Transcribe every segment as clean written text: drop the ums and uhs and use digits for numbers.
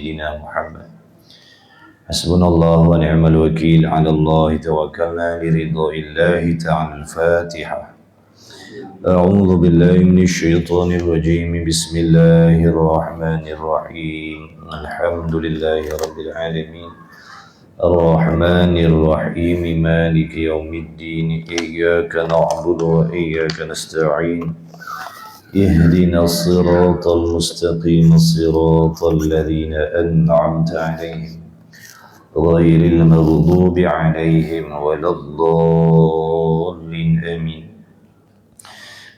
سيدنا محمد. حسبنا الله ونعم الوكيل، على الله توكلنا لرضا الله تعالى. الفاتحة. أعوذ بالله من الشيطان الرجيم، بسم الله الرحمن الرحيم. الحمد لله رب العالمين، الرحمن الرحيم، مالك يوم الدين، إياك نعبد وإياك نستعين، اهدنا الصراط المستقيم، صراط الذين أنعمت عليهم غير المغضوب عليهم ولا الضالين، آمين.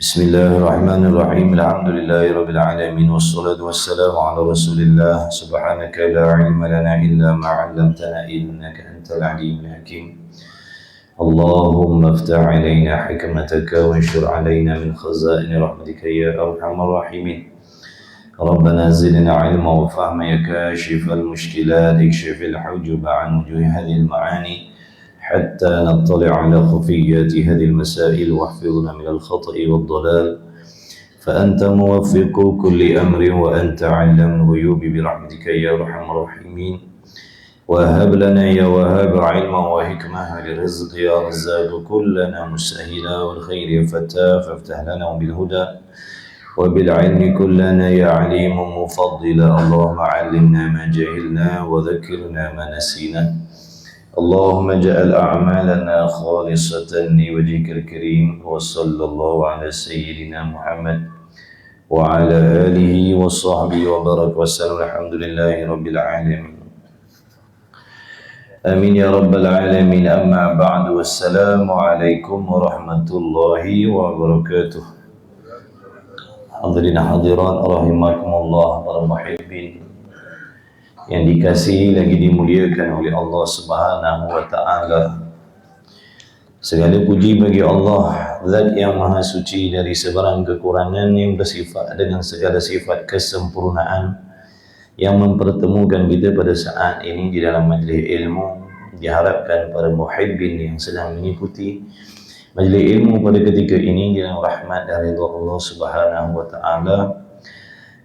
بسم الله الرحمن الرحيم، الحمد لله رب العالمين، والصلاة والسلام على رسول الله. سبحانك لا علم لنا إلا ما علمتنا، إنك أنت العليم الحكيم. اللهم افتح علينا حكمتك وانشر علينا من خزائن رحمتك يا أرحم الراحمين. ربنا زدنا علما وفهما يا كاشف المشكلات، اكشف الحجب عن وجوه هذه المعاني حتى نطلع على خفيات هذه المسائل، واحفظنا من الخطأ والضلال، فأنت موفق كل أمر وأنت علام الغيوب برحمتك يا أرحم الراحمين. وهب لنا يا وهاب علما وحكمة للرزق يا رزاق، كلنا مسهلا والخير يا فتاح، فافتح لنا بالهدى وبالعلم كلنا يا عليم مفضلا. اللهم علمنا ما جهلنا وذكرنا ما نسينا. اللهم اجعل أعمالنا خالصة لوجهك الكريم، وصلى الله على سيدنا محمد وعلى آله وصحبه وبارك وسلم. الحمد لله رب العالمين، آمين يا رب العالمين. أما بعد، والسلام عليكم ورحمة الله وبركاته. Hadirin hadirat rahimakumullah, para muhibbin yang dikasihi lagi dimuliakan oleh Allah Subhanahu wa taala. Segala puji bagi Allah, Zat yang Maha Suci dari sebarang kekurangan, yang bersifat dengan segala sifat kesempurnaan, yang mempertemukan kita pada saat ini di dalam majlis ilmu. Diharapkan para muhibbin yang sedang mengikuti majlis ilmu pada ketika ini dengan rahmat dan ridha Allah Subhanahu wa taala,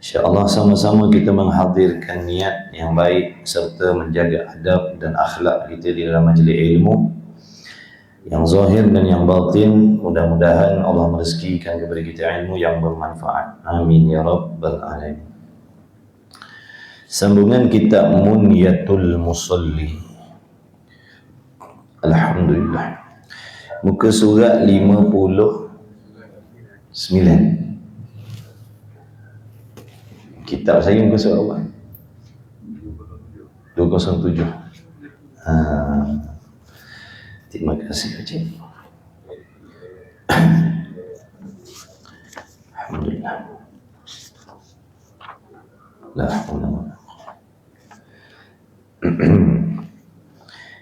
insya-Allah sama-sama kita menghadirkan niat yang baik serta menjaga adab dan akhlak kita di dalam majlis ilmu yang zahir dan yang batin. Mudah-mudahan Allah merezekikan kepada kita ilmu yang bermanfaat. Amin ya rabbal alamin. Sambungan kitab Munyatul Musalli. Alhamdulillah. Muka surat 59. Kitab saya muka surat apa? 207. Terima kasih Encik. Alhamdulillah. La haula wala quwwata.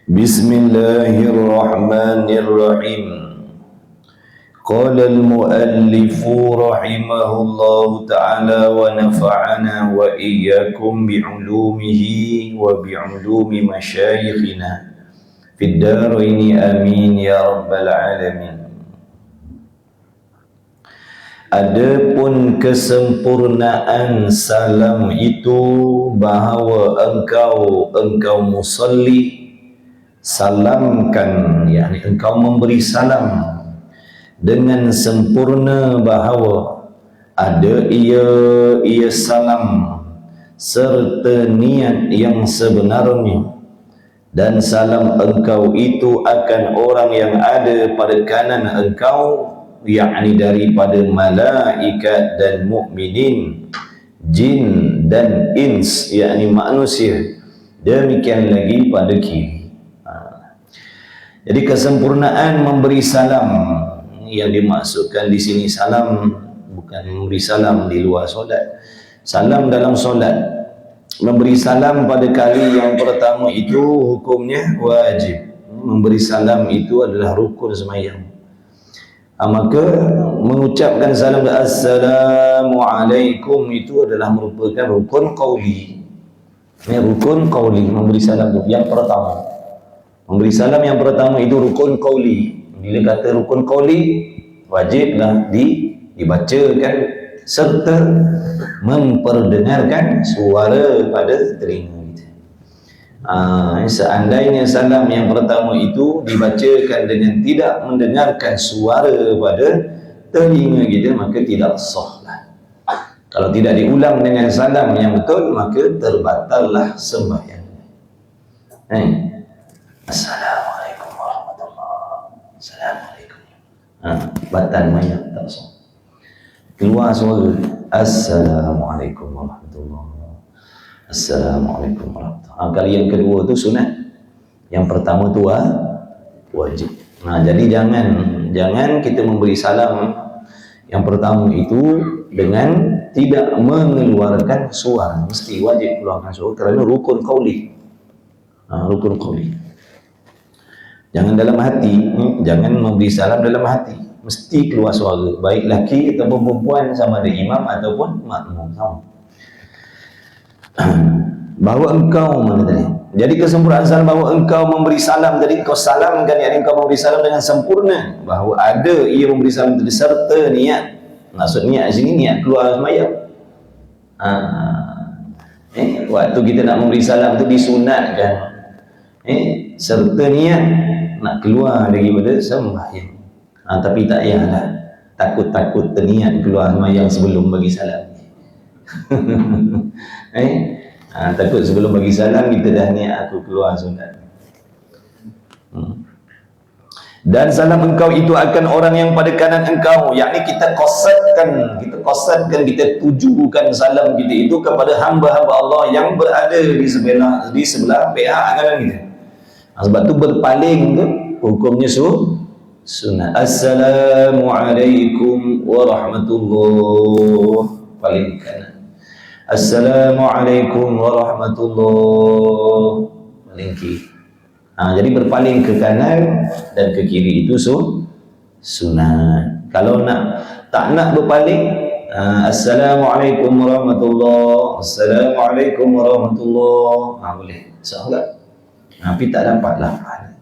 Bismillahirrahmanirrahim. Qala al-muallifu rahimahullahu ta'ala wa nafa'ana wa iyyakum bi'ulumihi wa bi'ulumi masyayikhina fid daraini, amin ya rabbal alamin. Adapun kesempurnaan salam itu bahawa engkau musalli salamkan, yakni engkau memberi salam dengan sempurna, bahawa ada ia salam serta niat yang sebenarnya, dan salam engkau itu akan orang yang ada pada kanan engkau, yakni daripada malaikat dan mukminin, jin dan ins, yakni manusia, demikian lagi pada kiri. Jadi kesempurnaan memberi salam, yang dimaksudkan di sini salam bukan memberi salam di luar solat, salam dalam solat. Memberi salam pada kali yang pertama itu hukumnya wajib. Memberi salam itu adalah rukun sembahyang. Maka mengucapkan salam Assalamualaikum itu adalah merupakan rukun qauli. Ini rukun qauli, memberi salam itu yang pertama. Memberi salam yang pertama itu rukun qauli. Bila kata rukun qauli, wajiblah dibacakan serta memperdengarkan suara pada telinga kita. Seandainya salam yang pertama itu dibacakan dengan tidak mendengarkan suara pada telinga kita, maka tidak sahlah. Kalau tidak diulang dengan salam yang betul, maka terbatallah sembahyang. Assalamualaikum warahmatullahi wabarakatuh. Assalamualaikum. Batal mayat tak sah. Keluar suara Assalamualaikum warahmatullahi wabarakatuh. Assalamualaikum warahmatullahi wabarakatuh. Kali yang kedua tu sunat. Yang pertama tu wajib. Jadi jangan kita memberi salam yang pertama itu dengan tidak mengeluarkan suara. Mesti wajib keluarkan suara kerana rukun qauli. Rukun qauli. Jangan dalam hati, jangan memberi salam dalam hati. Mesti keluar suara, baik laki ataupun perempuan, sama ada imam ataupun makmum, sama. Bahawa engkau mana tadi? Jadi kesempurnaan salam bahawa engkau memberi salam tadi, kau salamkan, yakni engkau memberi salam dengan sempurna. Bahawa ada ia memberi salam tadi serta niat. Maksud niat sini niat keluar sembahyang. Waktu kita nak memberi salam tu disunatkan. Serta niat nak keluar daripada sembahyang. Tapi tak payahlah takut-takut terniat keluar sembahyang sebelum bagi salam. Takut sebelum bagi salam kita dah niat aku keluar sunat. Dan salam engkau itu akan orang yang pada kanan engkau, yakni kita qasadkan, kita tujukan salam kita itu kepada hamba-hamba Allah yang berada di sebelah pihak kanan kita. Sebab tu berpaling tu hukumnya sunat. Assalamualaikum warahmatullahi, paling kanan. Assalamualaikum warahmatullahi, paling kiri. Jadi berpaling ke kanan dan ke kiri itu sunat. Kalau tak nak berpaling, Assalamualaikum warahmatullahi, Assalamualaikum warahmatullahi, boleh. Sahlah. Tapi tak dapatlah pahala.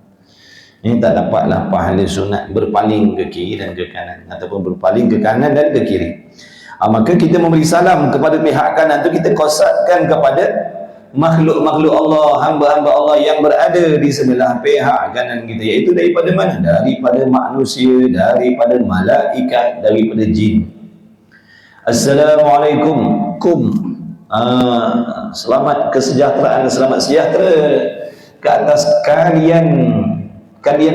Ini tak dapatlah pahala sunat berpaling ke kiri dan ke kanan, ataupun berpaling ke kanan dan ke kiri. Maka kita memberi salam kepada pihak kanan itu kita qasadkan kepada makhluk-makhluk Allah, hamba-hamba Allah yang berada di sebelah pihak kanan kita, iaitu daripada mana? Daripada manusia, daripada malaikat, daripada jin. Assalamualaikum selamat kesejahteraan, selamat sejahtera ke atas kalian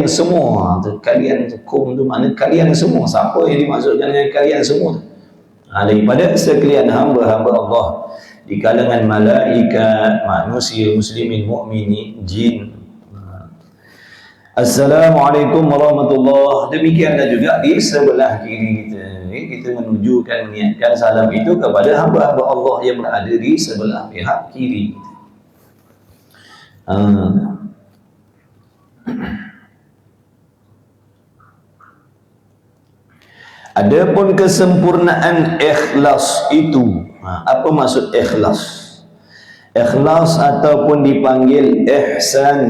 semua. Kalian kum tu makna kalian semua. Siapa yang dimaksudkan dengan kalian semua? Daripada sekalian hamba-hamba Allah di kalangan malaikat, manusia, muslimin, mukminin, jin. Assalamualaikum warahmatullahi. Demikianlah juga di sebelah kiri kita. Kita menunjukkan, niatkan salam itu kepada hamba-hamba Allah yang berada di sebelah pihak kiri kita. Adapun kesempurnaan ikhlas itu, apa maksud ikhlas? Ikhlas ataupun dipanggil ihsan.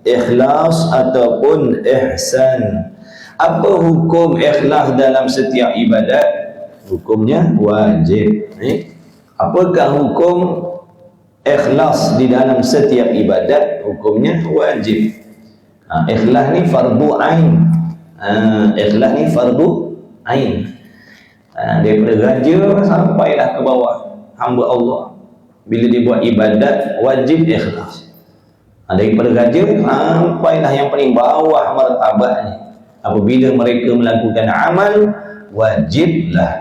Ikhlas ataupun ihsan. Apa hukum ikhlas dalam setiap ibadat? Hukumnya wajib. Apakah hukum ikhlas di dalam setiap ibadat? Hukumnya wajib. Ikhlas ni fardu ain. Ikhlas ni fardu ain. Daripada raja sampailah ke bawah hamba Allah, bila dia buat ibadat wajib ikhlas. Daripada raja sampailah yang paling bawah martabatnya, apabila mereka melakukan amal wajiblah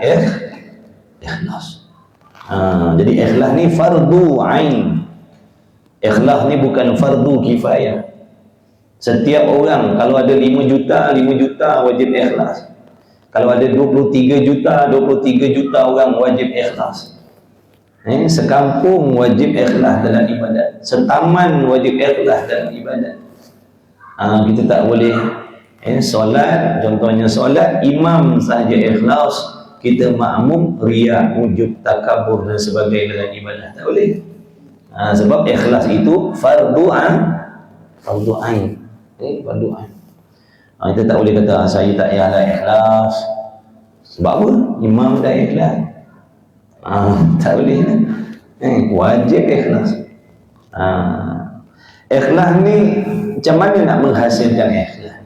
ikhlas. Jadi ikhlas ni fardu ain. Ikhlas ni bukan fardu kifayah. Setiap orang kalau ada 5 juta wajib ikhlas. Kalau ada 23 juta orang wajib ikhlas. Sekampung wajib ikhlas dalam ibadat. Setaman wajib ikhlas dalam ibadat. Kita tak boleh solat, contohnya solat imam sahaja ikhlas, kita makmum riya, ujub, takabur dan sebagainya dalam ibadah. Tak boleh. Sebab ikhlas itu fardu ain. Fardu ain. Kita tak boleh kata saya tak payahlah ikhlas, Sebab apa? Imam dah ikhlas. Tak boleh lah. Wajib ikhlas. Ikhlas ni macam mana nak menghasilkan ikhlas?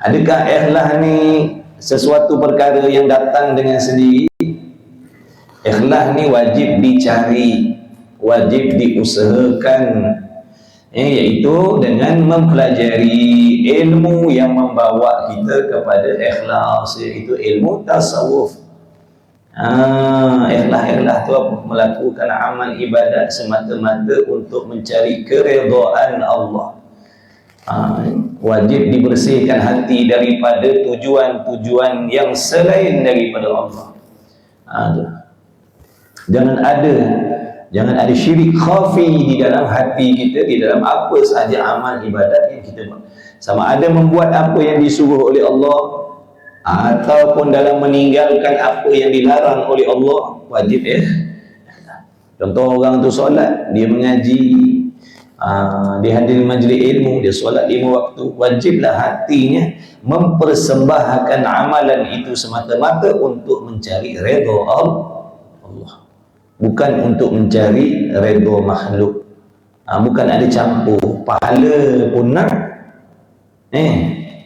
Adakah ikhlas ni sesuatu perkara yang datang dengan sendiri? Ikhlas ni wajib dicari, wajib diusahakan, iaitu dengan mempelajari ilmu yang membawa kita kepada ikhlas, iaitu ilmu tasawuf. Ikhlas tu apa? Melakukan amal ibadat semata-mata untuk mencari keredaan Allah. Wajib dibersihkan hati daripada tujuan-tujuan yang selain daripada Allah. Jangan ada syirik khafi di dalam hati kita, di dalam apa sahaja amal ibadat yang kita buat. Sama ada membuat apa yang disuruh oleh Allah ataupun dalam meninggalkan apa yang dilarang oleh Allah, wajib Contoh orang tu solat, dia mengaji, dia hadir majlis ilmu, dia solat 5 waktu, wajiblah hatinya mempersembahkan amalan itu semata-mata untuk mencari redha Allah, bukan untuk mencari redha makhluk. Bukan ada campur, pahala pun nak,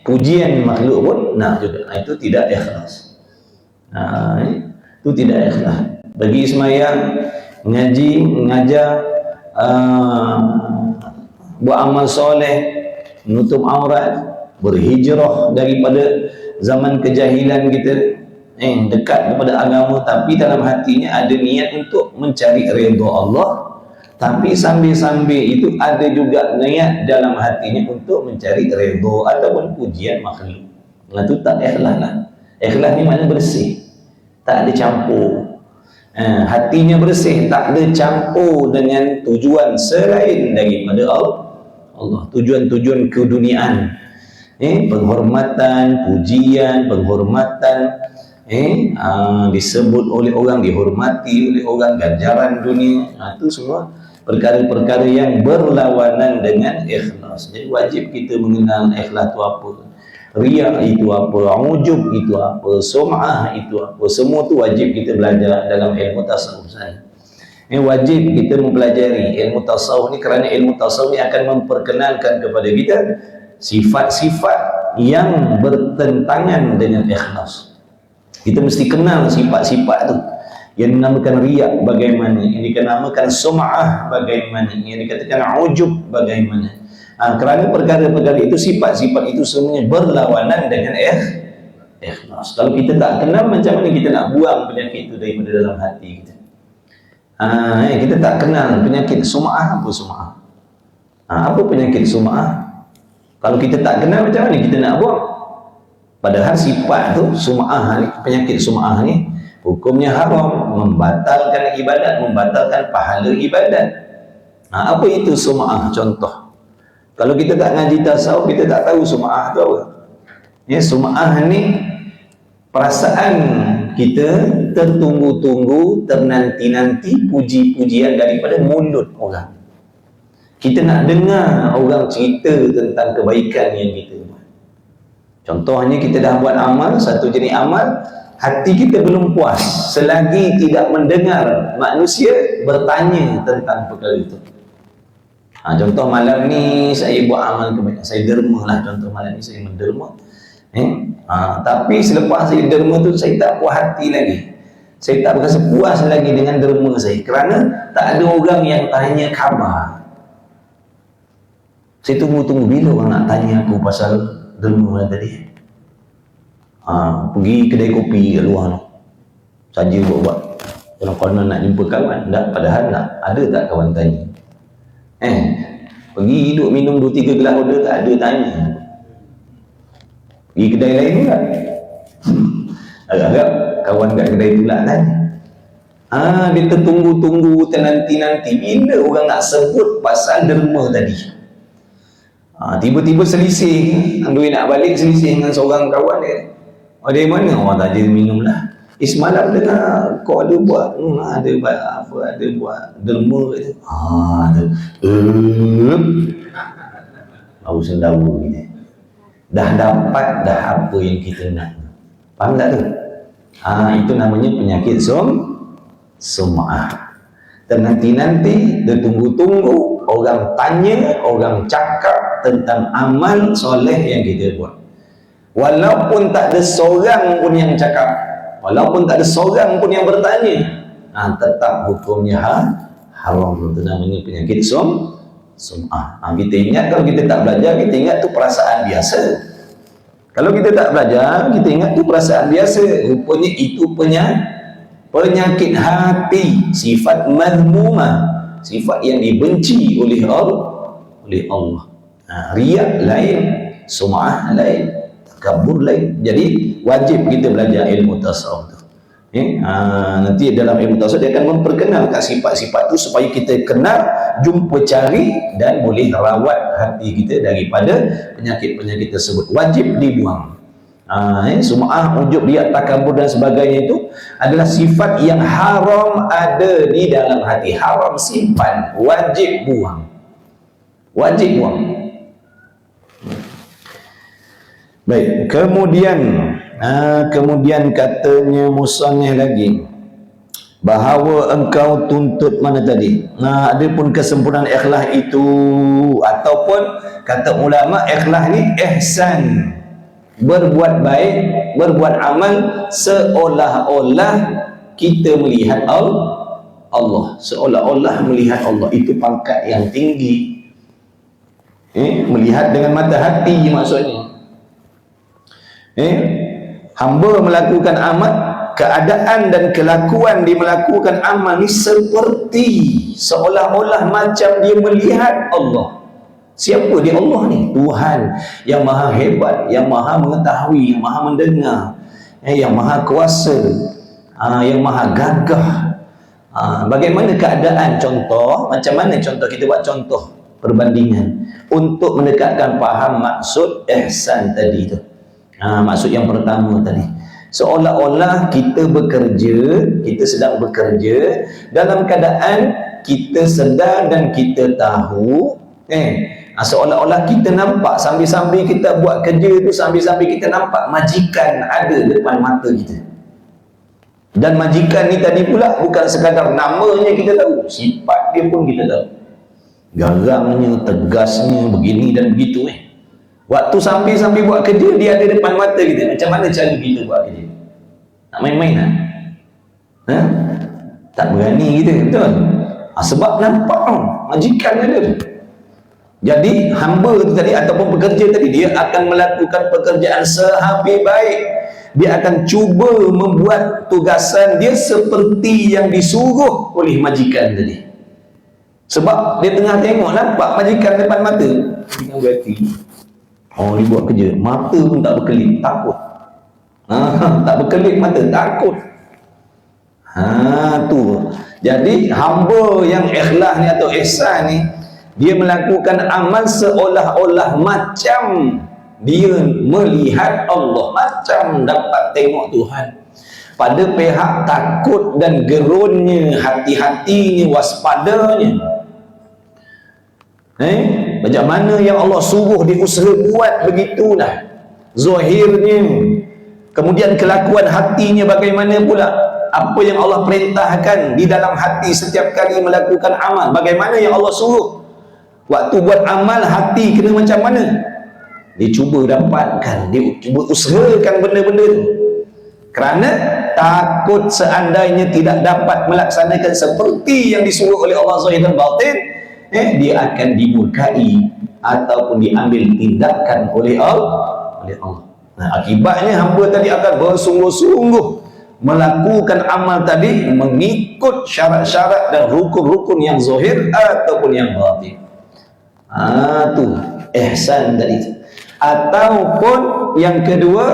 pujian makhluk pun nak juga. Itu tidak ikhlas. Itu tidak ikhlas. Bagi semayang, ngaji, mengajar, buat amal soleh, menutup aurat, berhijrah daripada zaman kejahilan kita, dekat kepada agama, tapi dalam hatinya ada niat untuk mencari redha Allah, tapi sambil-sambil itu ada juga niat dalam hatinya untuk mencari redha ataupun pujian makhluk. Itu tak ikhlas lah. Ikhlas ni maknanya bersih, tak ada campur. Hatinya bersih, tak ada campur dengan tujuan selain daripada Allah, tujuan-tujuan keduniaan, penghormatan, pujian, penghormatan, disebut oleh orang, dihormati oleh orang, ganjaran dunia. Itu semua perkara-perkara yang berlawanan dengan ikhlas. Jadi wajib kita mengenal ikhlas itu apa, riya itu apa, ujub itu apa, sum'ah itu apa. Semua tu wajib kita belajar dalam ilmu tasawuf. Wajib kita mempelajari ilmu tasawuf ni, kerana ilmu tasawuf ni akan memperkenalkan kepada kita sifat-sifat yang bertentangan dengan ikhlas. Kita mesti kenal sifat-sifat tu. Yang dinamakan riya bagaimana, yang dinamakan sum'ah bagaimana, yang dikatakan ujub bagaimana. Kerana perkara-perkara itu, sifat-sifat itu semuanya berlawanan dengan ikhlas. Kalau kita tak kenal, macam mana kita nak buang penyakit itu daripada dalam hati kita? Kita tak kenal penyakit sum'ah. Apa sum'ah? Apa penyakit sum'ah? Kalau kita tak kenal, macam mana kita nak buang? Padahal sifat tu, sum'ah ni, penyakit sum'ah ni, hukumnya haram, membatalkan ibadat, membatalkan pahala ibadat. Apa itu sum'ah? Contoh, kalau kita tak ngaji tasawuf, kita tak tahu sum'ah tu apa. Sum'ah ni perasaan kita tertunggu-tunggu, ternanti-nanti puji-pujian daripada mulut orang. Kita nak dengar orang cerita tentang kebaikan yang kita buat. Contohnya, kita dah buat amal, satu jenis amal, hati kita belum puas selagi tidak mendengar manusia bertanya tentang perkara itu. Contoh malam ni saya buat amal kebaikan, saya derma lah, contoh malam ni saya menderma, tapi selepas saya derma tu, saya tak puas hati lagi, saya tak berasa puas lagi dengan derma saya, kerana tak ada orang yang tanya khabar. Saya tunggu-tunggu bila orang nak tanya aku pasal derma tadi. Pergi kedai kopi kat luar tu saja buat-buat, kalau konon nak jumpa kawan, tak, padahal nak ada tak kawan tanya. Pergi duduk minum 2-3 gelas order, tak ada tanya. Pergi kedai lain pula, agak-agak kawan kat kedai tu lah tanya. Dia tertunggu-tunggu, ternanti-nanti bila orang nak sebut pasal derma tadi. Tiba-tiba selisih, duit nak balik, selisih dengan seorang kawan dia. Dari mana? Orang tak ada minum lah. Semalam dengar kau ada buat ada buat derma kata. Bau sendawa gini. Dah dapat dah apa yang kita nak. Faham tak tu? Itu namanya penyakit sum'ah. Dan nanti dia tunggu-tunggu orang tanya, orang cakap tentang amal soleh yang kita buat. Walaupun tak ada seorang pun yang cakap, walaupun tak ada seorang pun yang bertanya, tetap hukumnya haram. Itu namanya penyakit sum'ah. Kita ingat, kalau kita tak belajar, kita ingat tu perasaan biasa. Kalau kita tak belajar, kita ingat tu perasaan biasa. Rupanya itu penyakit hati, sifat madhmumah, sifat yang dibenci oleh Allah. Riak lain, sum'ah lain, takabur lain. Jadi wajib kita belajar ilmu tasawuf tu. Nanti dalam ilmu tasawuf dia akan memperkenalkan sifat-sifat tu supaya kita kenal, jumpa, cari dan boleh rawat hati kita daripada penyakit-penyakit tersebut. Wajib dibuang. Sum'ah, ujub, riak, takabur dan sebagainya itu adalah sifat yang haram ada di dalam hati. Haram simpan, wajib buang. Wajib buang. Baik, kemudian katanya musannif lagi, bahawa engkau tuntut mana tadi? Adapun kesempurnaan ikhlas itu, ataupun kata ulama, ikhlas ni ihsan, berbuat baik, berbuat amal seolah-olah kita melihat Allah, seolah-olah melihat Allah. Itu pangkat yang tinggi. Melihat dengan mata hati maksudnya. Hamba melakukan amal, keadaan dan kelakuan dia melakukan amal ni seperti seolah-olah macam dia melihat Allah. Siapa dia? Allah ni Tuhan yang maha hebat, yang maha mengetahui, yang maha mendengar, yang maha kuasa, yang maha gagah. Bagaimana keadaan? Contoh, macam mana contoh? Kita buat contoh perbandingan untuk mendekatkan faham maksud ihsan tadi tu. Maksud yang pertama tadi, seolah-olah kita bekerja, kita sedang bekerja dalam keadaan kita sedar dan kita tahu, seolah-olah kita nampak sambil-sambil kita buat kerja tu, sambil-sambil kita nampak majikan ada depan mata kita. Dan majikan ni tadi pula bukan sekadar namanya kita tahu, sifat dia pun kita tahu. Garangnya, tegasnya, begini dan begitu. Waktu sambil-sambil buat kerja, dia ada depan mata kita. Macam mana cara kita buat kerja? Nak main-main tak? Tak berani kita, betul? Sebab nampak majikan ada. Jadi hamba tu tadi ataupun pekerja tadi, dia akan melakukan pekerjaan sehabis baik. Dia akan cuba membuat tugasan dia seperti yang disuruh oleh majikan tadi. Sebab dia tengah tengok, nampak majikan depan mata, dengan berhati, dia buat kerja, mata pun tak berkelip, takut. Tak berkelip mata, takut. Tu. Jadi hamba yang ikhlas ni atau ihsan ni, dia melakukan amal seolah-olah macam dia melihat Allah, macam dapat tengok Tuhan. Pada pihak takut dan gerunnya, hati-hatinya, waspadanya. Macam mana yang Allah suruh dia usaha buat begitulah zahirnya. Kemudian kelakuan hatinya bagaimana pula? Apa yang Allah perintahkan di dalam hati setiap kali melakukan amal, bagaimana yang Allah suruh? Waktu buat amal, hati kena macam mana? Dia cuba dapatkan, dia cuba usahakan benda-benda tu. Kerana takut seandainya tidak dapat melaksanakan seperti yang disuruh oleh Allah zahir dan batin, dia akan dimurkai ataupun diambil tindakan oleh Allah. Akibatnya hamba tadi akan bersungguh-sungguh melakukan amal tadi mengikut syarat-syarat dan rukun-rukun yang zahir ataupun yang batin. Tu ihsan tadi. Ataupun yang kedua,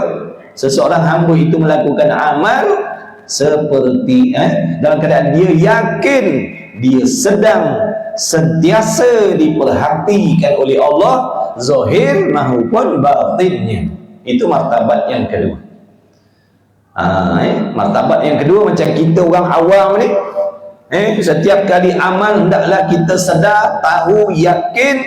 seseorang hamba itu melakukan amal seperti dalam keadaan dia yakin dia sedang sentiasa diperhatikan oleh Allah zahir maupun batinnya. Itu martabat yang kedua. Martabat yang kedua macam kita orang awam ni, setiap kali amal hendaklah kita sedar, tahu, yakin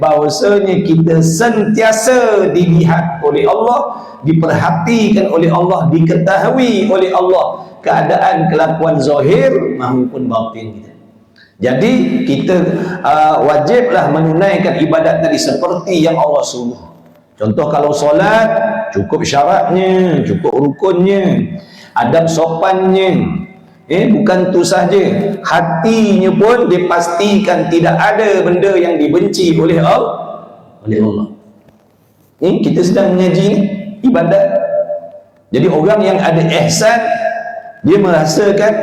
bahwasanya kita sentiasa dilihat oleh Allah, diperhatikan oleh Allah, diketahui oleh Allah keadaan kelakuan zahir maupun batin kita. Jadi kita wajiblah menunaikan ibadat tadi seperti yang Allah suruh. Contoh kalau solat, cukup syaratnya, cukup rukunnya, adab sopannya. Bukan tu saja, hatinya pun dipastikan tidak ada benda yang dibenci oleh Allah. Kita sedang mengaji ni ibadat. Jadi orang yang ada ihsan, dia merasakan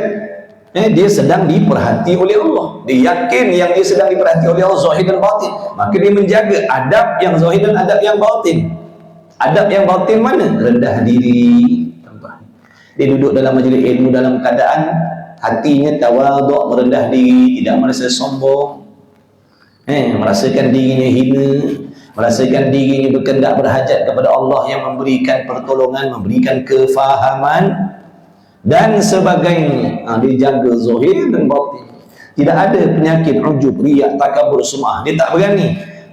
dia sedang diperhati oleh Allah. Dia yakin yang dia sedang diperhati oleh Allah zahir dan batin. Maka dia menjaga adab yang zahir dan adab yang batin. Adab yang batin mana? Rendah diri. Dia duduk dalam majlis ilmu dalam keadaan hatinya tawaduk, merendah diri, tidak merasa sombong, merasakan dirinya hina, merasakan dirinya berkehendak berhajat kepada Allah yang memberikan pertolongan, memberikan kefahaman dan sebagainya. Dia jaga zahir dan batin. Tidak ada penyakit ujub, riak, takabur, sum'ah. Dia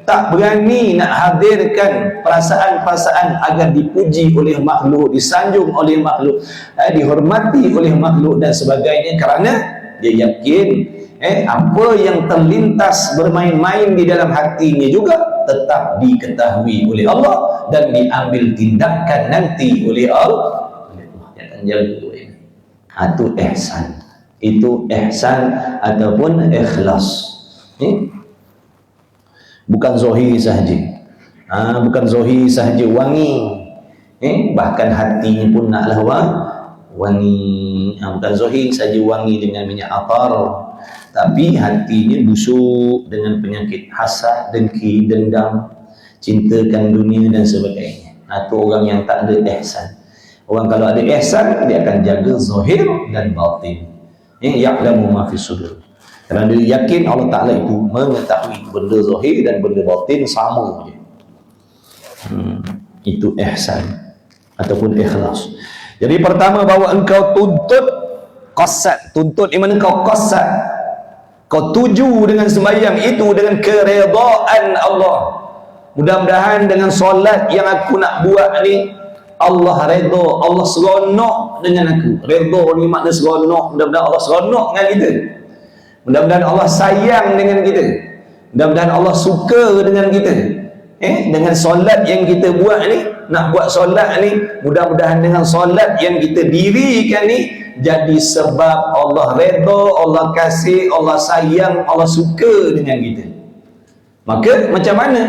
tak berani nak hadirkan perasaan-perasaan agar dipuji oleh makhluk, disanjung oleh makhluk, dihormati oleh makhluk dan sebagainya, kerana dia yakin apa yang terlintas bermain-main di dalam hatinya juga tetap diketahui oleh Allah dan diambil tindakan nanti oleh Allah. Dia akan jaga ini. Itu ihsan. Itu ihsan ataupun ikhlas. Bukan zahir sahaja, bukan zahir sahaja wangi, bahkan hatinya pun naklah wangi. Bukan zahir sahaja wangi dengan minyak atar, tapi hatinya busuk dengan penyakit hasad, dengki, dendam, cintakan dunia dan sebagainya. Itu orang yang tak ada ihsan. Orang kalau ada ihsan, dia akan jaga zahir dan batin. Ya'lamu ma fi sudur. Kerana dia yakin Allah Ta'ala itu mengetahui benda zahir dan benda batin sama je. Itu ihsan ataupun ikhlas. Jadi pertama, bahawa engkau tuntut qasad. Tuntut di mana kau qasad, kau tuju dengan sembahyang itu dengan keredaan Allah. Mudah-mudahan dengan solat yang aku nak buat ni Allah redha, Allah seronok dengan aku. Redha ni makna seronok. Mudah-mudahan Allah seronok dengan kita. Mudah-mudahan Allah sayang dengan kita. Mudah-mudahan Allah suka dengan kita. Dengan solat yang kita buat ni, nak buat solat ni, mudah-mudahan dengan solat yang kita dirikan ni jadi sebab Allah redha, Allah kasih, Allah sayang, Allah suka dengan kita. Maka macam mana?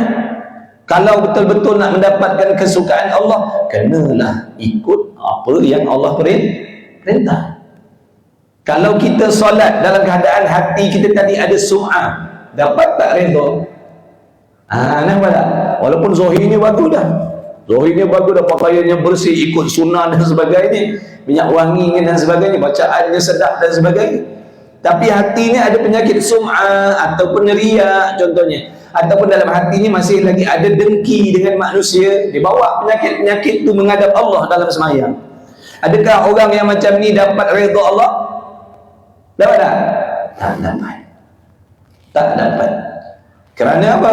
Kalau betul-betul nak mendapatkan kesukaan Allah, kenalah ikut apa yang Allah perintah. Kalau kita solat dalam keadaan hati kita tadi ada sum'ah, dapat tak redha? Nampak tak? Walaupun zahirnya bagus dah. Zahirnya bagus dah, pakaiannya bersih, ikut sunnah dan sebagainya, minyak wanginya dan sebagainya, bacaannya sedap dan sebagainya. Tapi hatinya ada penyakit sum'ah ataupun riya contohnya. Ataupun dalam hatinya masih lagi ada dengki dengan manusia. Dia bawa penyakit-penyakit itu menghadap Allah dalam sembahyang. Adakah orang yang macam ni dapat redha Allah? Dapat tak? Tak dapat. Tak dapat. Kerana apa?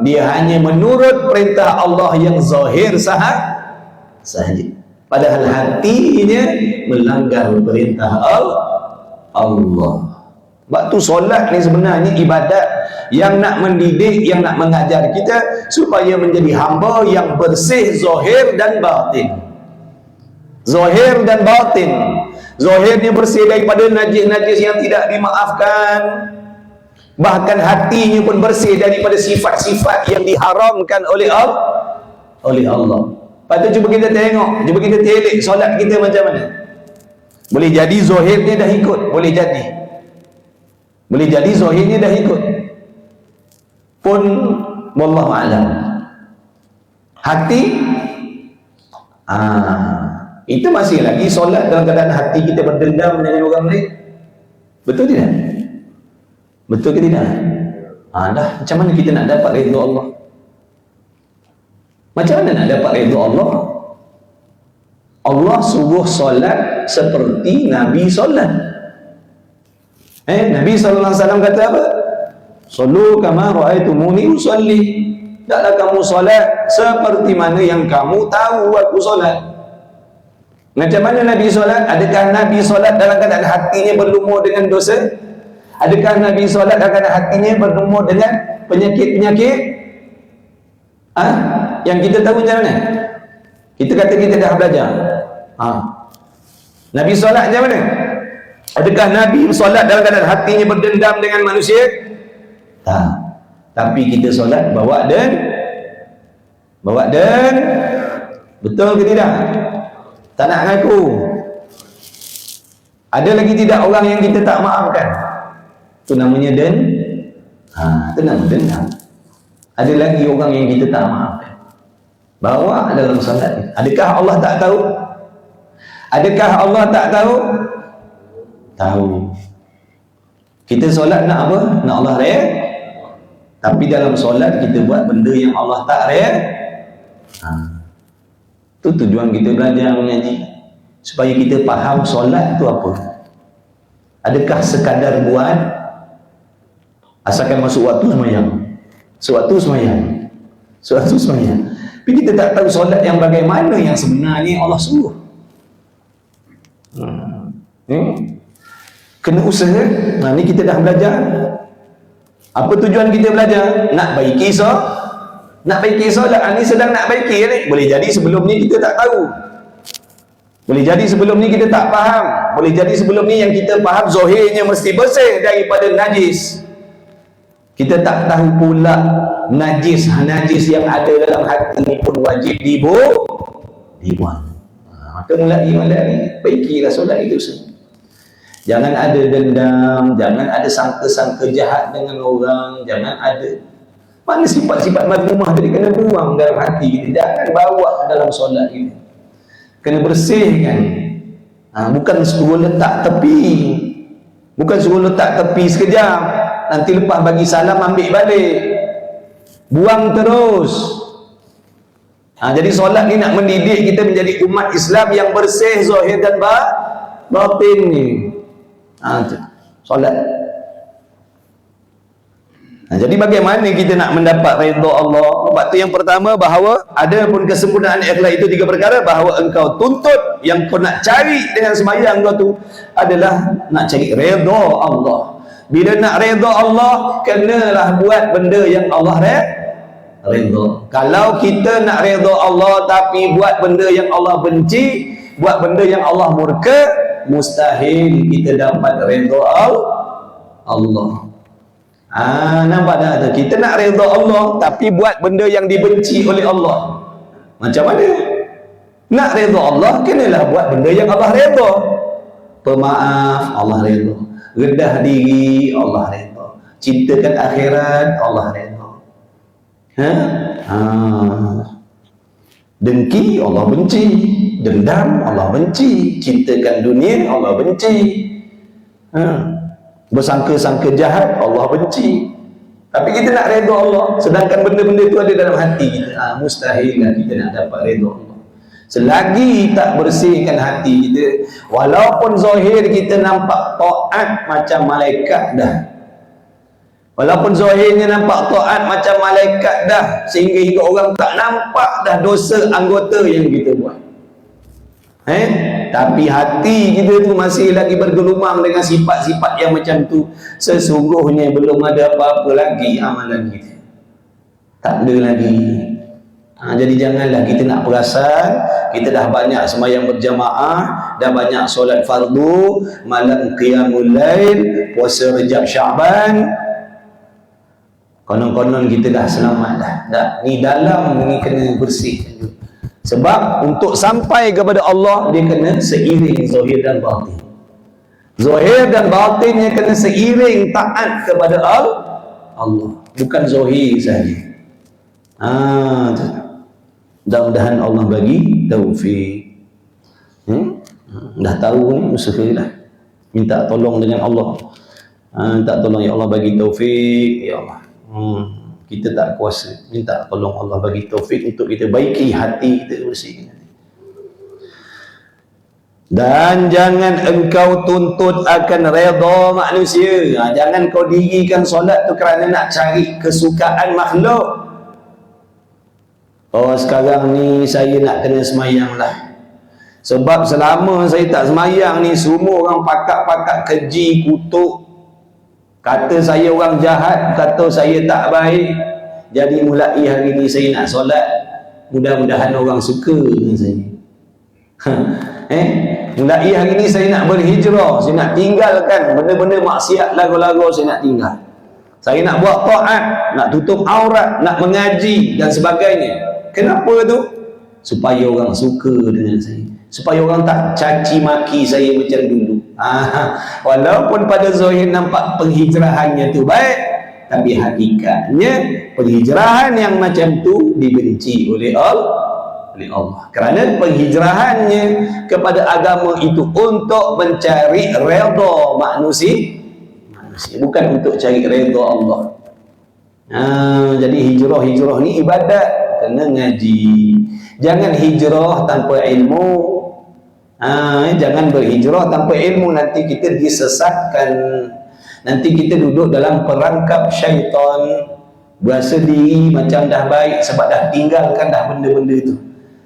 Dia hanya menurut perintah Allah yang zahir sahaja. Padahal hatinya melanggar perintah Allah. Sebab tu solat ni sebenarnya ibadat yang nak mendidik, yang nak mengajar kita supaya menjadi hamba yang bersih zahir dan batin. Zahir dan batin. Zahirnya bersih daripada najis-najis yang tidak dimaafkan, bahkan hatinya pun bersih daripada sifat-sifat yang diharamkan oleh Allah. Lepas tu cuba kita tengok, cuba kita telik solat kita macam mana. Boleh jadi zahirnya dah ikut, boleh jadi zahirnya dah ikut pun wallahu a'lam. Hati itu masih lagi solat dalam keadaan hati kita berdendam dengan orang lain. Betul tidak? Betul ke tidak? Dah, macam mana kita nak dapat redha Allah? Macam mana nak dapat redha Allah? Allah suruh solat seperti Nabi solat. Nabi SAW kata apa? Sallu kama ra'aitumuni usolli. Taklah kamu solat seperti mana yang kamu tahu aku solat. Macam mana Nabi solat? Adakah Nabi solat dalam keadaan hatinya berlumur dengan dosa? Adakah Nabi solat dalam keadaan hatinya berlumur dengan penyakit-penyakit? Yang kita tahu macam mana? Kita kata kita dah belajar. Nabi solat macam mana? Adakah Nabi solat dalam keadaan hatinya berdendam dengan manusia? Tak. Tapi kita solat bawa dan betul ke tidak? Tak nak ngaku. Ada lagi tidak orang yang kita tak maafkan? Itu namanya itu namanya dendam. Ada lagi orang yang kita tak maafkan. Bawa dalam solat. Adakah Allah tak tahu? Adakah Allah tak tahu? Tahu. Kita solat nak apa? Nak Allah raya. Tapi dalam solat kita buat benda yang Allah tak raya. Itu tujuan kita belajar mengaji, supaya kita faham solat itu apa. Adakah sekadar buat asalkan masuk waktu semayang, sewaktu semayang, sewaktu semayang. Tapi kita tak tahu solat yang bagaimana yang sebenarnya Allah suruh. Kena usaha. Ni kita dah belajar. Apa tujuan kita belajar? Nak baiki solat. Ni sedang nak baiki ni. Boleh jadi sebelum ni kita tak tahu. Boleh jadi sebelum ni kita tak faham. Boleh jadi sebelum ni yang kita faham zahirnya mesti bersih daripada najis. Kita tak tahu pula najis yang ada dalam hati ni pun wajib dibuang. Maka mulai ni baikilah solat itu semua. Jangan ada dendam, jangan ada sangka-sangka jahat dengan orang, jangan ada. Mana sifat-sifat mazmumah tadi kena buang dalam hati kita. Jangan bawa dalam solat kita. Kena bersihkan. Bukan suruh letak tepi. Bukan suruh letak tepi sekejap. Nanti lepas bagi salam ambil balik. Buang terus. Jadi solat ni nak mendidik kita menjadi umat Islam yang bersih zahir dan batin ni. Solat. Jadi bagaimana kita nak mendapat redha Allah? Sebab tu yang pertama, bahawa ada pun kesempurnaan ikhlas itu 3 perkara. Bahawa engkau tuntut, yang kau nak cari dengan sembahyang kau tu adalah nak cari redha Allah. Bila nak redha Allah, kenalah buat benda yang Allah redha. Kalau kita nak redha Allah tapi buat benda yang Allah benci, buat benda yang Allah murka, mustahil kita dapat redha Allah. Nampak tak? Kita nak redha Allah tapi buat benda yang dibenci oleh Allah. Macam mana? Nak redha Allah, kenalah buat benda yang Allah redha. Pemaaf, Allah redha. Rendah diri, Allah redha. Cintakan akhirat, Allah redha. Dengki, Allah benci. Dendam, Allah benci. Cintakan dunia, Allah benci. Bersangka-sangka jahat, Allah benci. Tapi kita nak redha Allah, sedangkan benda-benda itu ada dalam hati kita. Mustahil lah kita nak dapat redha Allah selagi tak bersihkan hati kita. Walaupun zahir kita nampak taat macam malaikat dah, walaupun zahirnya nampak taat macam malaikat dah, sehingga hingga orang tak nampak dah dosa anggota yang kita buat, tapi hati kita tu masih lagi bergelumang dengan sifat-sifat yang macam tu. Sesungguhnya belum ada apa-apa lagi amalan kita, tak ada lagi. Jadi janganlah kita nak perasan kita dah banyak sembahyang berjamaah, dah banyak solat fardu, malam qiyamul lail, puasa Rejab Syaban, konon-konon kita dah selamat dah. Ni dalam ni kena bersih. Sebab untuk sampai kepada Allah, dia kena seiring zahir dan batin. Zahir dan batinnya kena seiring taat kepada Allah, bukan zahir saja. Mudah-mudahan Allah bagi taufik. Dah tahu ni, usahalah minta tolong dengan Allah. Minta tolong, ya Allah bagi taufik, ya Allah. Kita tak kuasa, minta tolong Allah bagi taufik untuk kita baiki hati kita, bersihkan. Dan jangan engkau tuntut akan redha manusia. Jangan kau dirikan solat tu kerana nak cari kesukaan makhluk. Oh, sekarang ni saya nak kena semayang lah, sebab selama saya tak semayang ni semua orang pakak-pakak keji, kutuk, kata saya orang jahat, kata saya tak baik. Jadi mulai hari ni saya nak solat, mudah-mudahan orang suka dengan saya. Mulai hari ni saya nak berhijrah, saya nak tinggalkan benda-benda maksiat, lagu-lagu saya nak tinggal. Saya nak buat taat, nak tutup aurat, nak mengaji dan sebagainya. Kenapa tu? Supaya orang suka dengan saya, supaya orang tak caci maki saya macam dulu. Walaupun pada zahir nampak penghijrahannya tu baik, tapi hakikatnya penghijrahan yang macam tu dibenci oleh Allah. Kerana penghijrahannya kepada agama itu untuk mencari redha manusia, bukan untuk cari redha Allah. Jadi hijrah ni ibadat, kena ngaji. Jangan hijrah tanpa ilmu. Jangan berhijrah tanpa ilmu, nanti kita disesatkan. Nanti kita duduk dalam perangkap syaitan, berasa diri macam dah baik sebab dah tinggalkan dah benda-benda itu.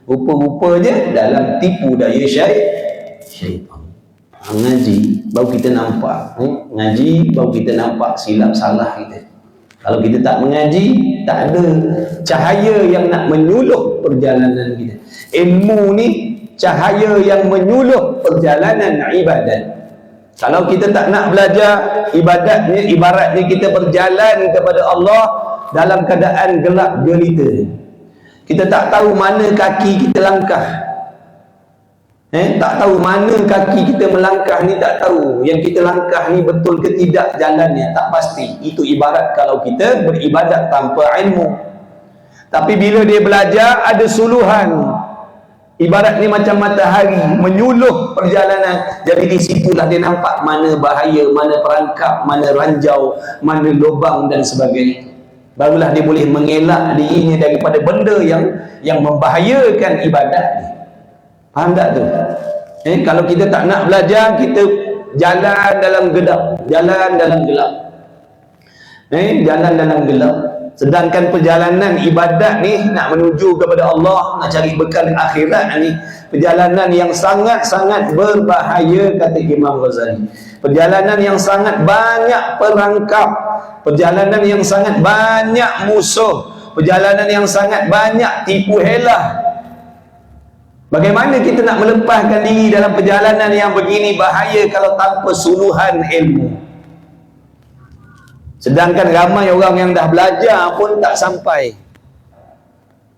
Rupa-rupanya dalam tipu daya syaitan. Ngaji baru kita nampak, ngaji baru kita nampak silap salah kita. Kalau kita tak mengaji, tak ada cahaya yang nak menyuluh perjalanan kita. Ilmu ni cahaya yang menyuluh perjalanan ibadat. Kalau kita tak nak belajar ibadatnya, ibaratnya kita berjalan kepada Allah dalam keadaan gelap gelita. Kita tak tahu mana kaki kita langkah. Tak tahu mana kaki kita melangkah ni, tak tahu yang kita langkah ni betul ke tidak jalannya, tak pasti. Itu ibarat kalau kita beribadat tanpa ilmu. Tapi bila dia belajar, ada suluhan. Ibarat ni macam matahari menyuluh perjalanan. Jadi di situlah dia nampak mana bahaya, mana perangkap, mana ranjau, mana lubang dan sebagainya. Barulah dia boleh mengelak dirinya daripada benda yang membahayakan ibadat ni. Faham tak tu? Kalau kita tak nak belajar, kita jalan dalam gelap, jalan dalam gelap. Jalan dalam gelap. Sedangkan perjalanan ibadat ni nak menuju kepada Allah, nak cari bekal akhirat ni, perjalanan yang sangat-sangat berbahaya, kata Imam Ghazali. Perjalanan yang sangat banyak perangkap, perjalanan yang sangat banyak musuh, perjalanan yang sangat banyak tipu helah. Bagaimana kita nak melepaskan diri dalam perjalanan yang begini bahaya kalau tanpa suluhan ilmu? Sedangkan ramai orang yang dah belajar pun tak sampai.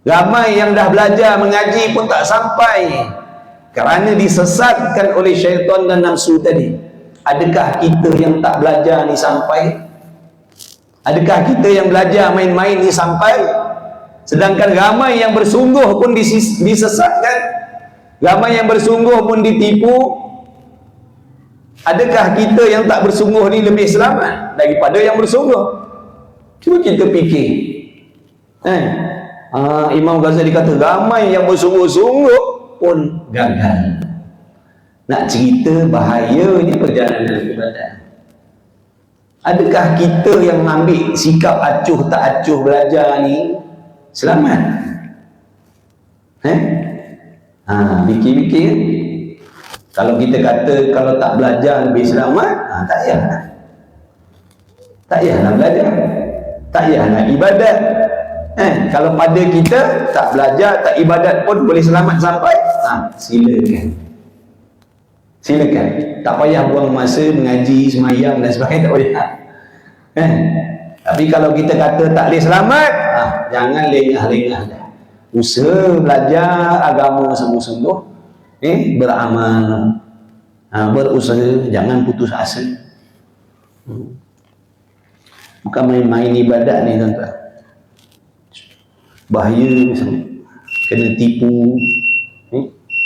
Ramai yang dah belajar mengaji pun tak sampai, kerana disesatkan oleh syaitan dan nafsu tadi. Adakah kita yang tak belajar ni sampai? Adakah kita yang belajar main-main ni sampai? Sedangkan ramai yang bersungguh pun disesatkan, ramai yang bersungguh pun ditipu. Adakah kita yang tak bersungguh ni lebih selamat daripada yang bersungguh? Cuba kita fikir. Imam Ghazali kata ramai yang bersungguh-sungguh pun gagal. Nak cerita bahaya ni perjalanan ibadat. Adakah kita yang ambil sikap acuh tak acuh belajar ni selamat? Fikir-fikir. Kalau kita kata kalau tak belajar lebih selamat, tak payahlah. Tak payahlah belajar, tak payahlah ibadat. Kalau pada kita tak belajar, tak ibadat pun boleh selamat sampai, silakan. Silakan. Tak payah buang masa mengaji, semayang dan sebagainya, tak payah. Tapi kalau kita kata tak boleh selamat, jangan lengah-lengah dah. Usaha belajar agama sungguh-sungguh, beramal, berusaha, jangan putus asa. Bukan main-main ibadat ni, tuan-tuan. Bahaya misalnya, kena tipu,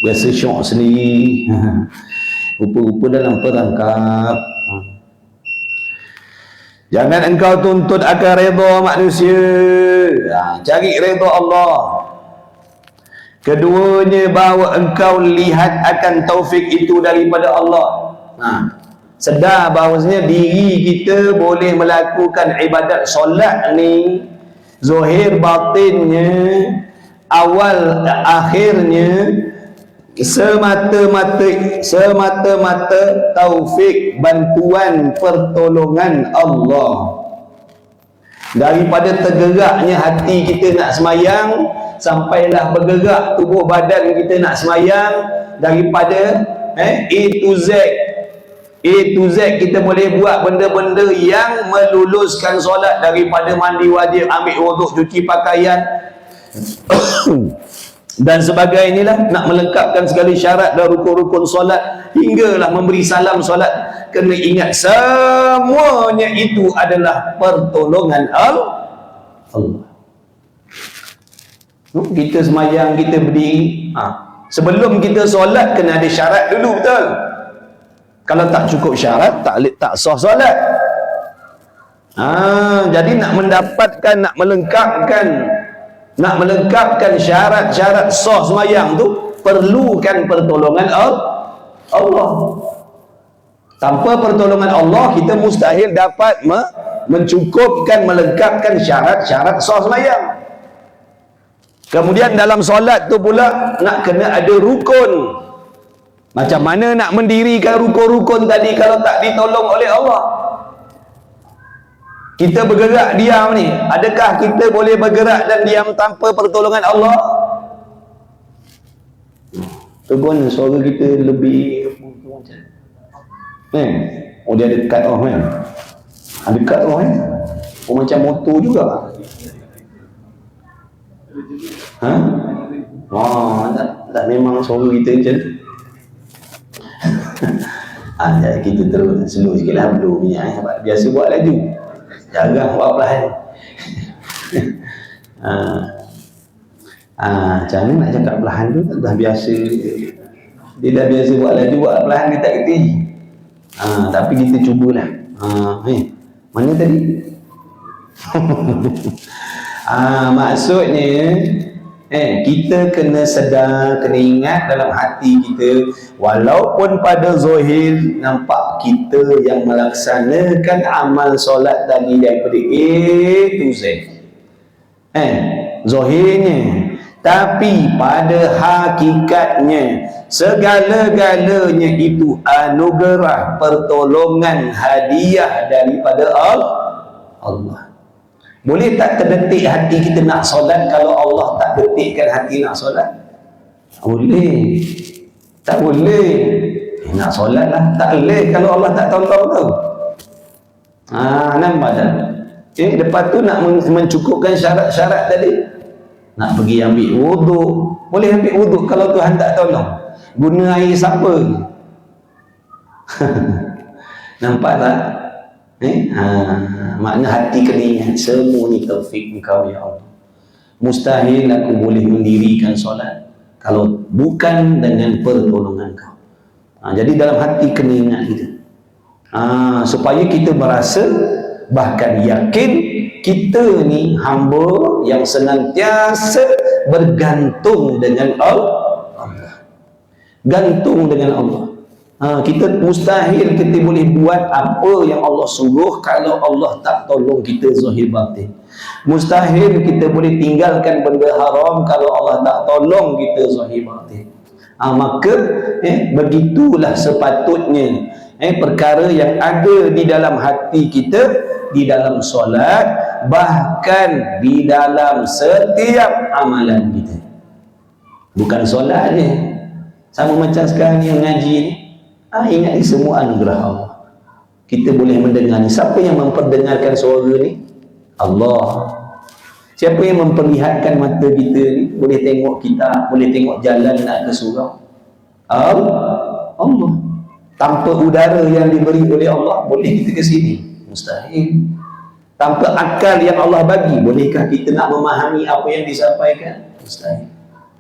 biasa syok sendiri, rupa-rupa dalam perangkap. Jangan engkau tuntut akan redha manusia, cari redha Allah. Keduanya, bahawa engkau lihat akan taufik itu daripada Allah. Sedar bahawasanya diri kita boleh melakukan ibadat solat ni, zahir batinnya, awal akhirnya, semata-mata taufik, bantuan, pertolongan Allah. Daripada tergeraknya hati kita nak semayang, sampailah bergerak tubuh badan kita nak semayang. Daripada A to Z kita boleh buat benda-benda yang meluluskan solat, daripada mandi wajib, ambil wuduk, cuci pakaian dan sebagainya lah, nak melengkapkan segala syarat dan rukun-rukun solat, hinggalah memberi salam solat. Kena ingat semuanya itu adalah pertolongan Allah. Kita semayang, kita berdiri, sebelum kita solat kena ada syarat dulu, betul? Kalau tak cukup syarat, tak sah solat. Jadi nak mendapatkan, nak melengkapkan syarat-syarat sah semayang tu, perlukan pertolongan Allah. Tanpa pertolongan Allah, kita mustahil dapat mencukupkan, melengkapkan syarat-syarat sah semayang. Kemudian dalam solat tu pula nak kena ada rukun. Macam mana nak mendirikan rukun-rukun tadi kalau tak ditolong oleh Allah? Kita bergerak diam ni, adakah kita boleh bergerak dan diam tanpa pertolongan Allah? Tu pun suara kita lebih oh dia ada cut off kan? Ada cut off kan? Oh macam motor juga. Wah, tak memang suara kita macam tu. Jadi kita terus slow sikit lah blow minyak sebab biasa buat laju, jarang buat perlahan. Macam mana nak cakap perlahan tu, dah biasa, dia dah biasa buat laju, buat perlahan dia tak kerti. Tapi kita cubalah. Mana tadi? Maksudnya kita kena sedar, kena ingat dalam hati kita, walaupun pada zahir nampak kita yang melaksanakan amal solat tadi daripada A to Z, zahirnya, tapi pada hakikatnya segala-galanya itu anugerah, pertolongan, hadiah daripada Allah. Boleh tak terdetik hati kita nak solat kalau Allah tak detikkan hati nak solat? Boleh. Tak boleh. Nak solat lah. Tak boleh kalau Allah tak tolong tu. Nampak tak? Lepas tu nak mencukupkan syarat-syarat tadi. Nak pergi ambil wuduk. Boleh ambil wuduk kalau Tuhan tak tolong. Guna air siapa? Nampak tak? Makna hati kena ingat, semuanya taufik Engkau ya Allah. Mustahil aku boleh mendirikan solat kalau bukan dengan pertolongan Kau. Jadi dalam hati kena ingat kita, supaya kita merasa, bahkan yakin, kita ni hamba yang senantiasa bergantung dengan Allah. Gantung dengan Allah. Kita mustahil kita boleh buat apa yang Allah suruh kalau Allah tak tolong kita zahir batin. Mustahil kita boleh tinggalkan benda haram kalau Allah tak tolong kita zahir batin. Maka begitulah sepatutnya perkara yang ada di dalam hati kita, di dalam solat, bahkan di dalam setiap amalan kita. Bukan solat je, sama macam sekarang yang ngaji ni. Ingat ni semua anugerah Allah. Kita boleh mendengar ni. Siapa yang memperdengarkan suara ni? Allah. Siapa yang memperlihatkan mata kita ni? Boleh tengok kita, boleh tengok jalan nak ke surau? Allah. Tanpa udara yang diberi oleh Allah, boleh kita ke sini? Mustahil. Tanpa akal yang Allah bagi, bolehkah kita nak memahami apa yang disampaikan? Mustahil.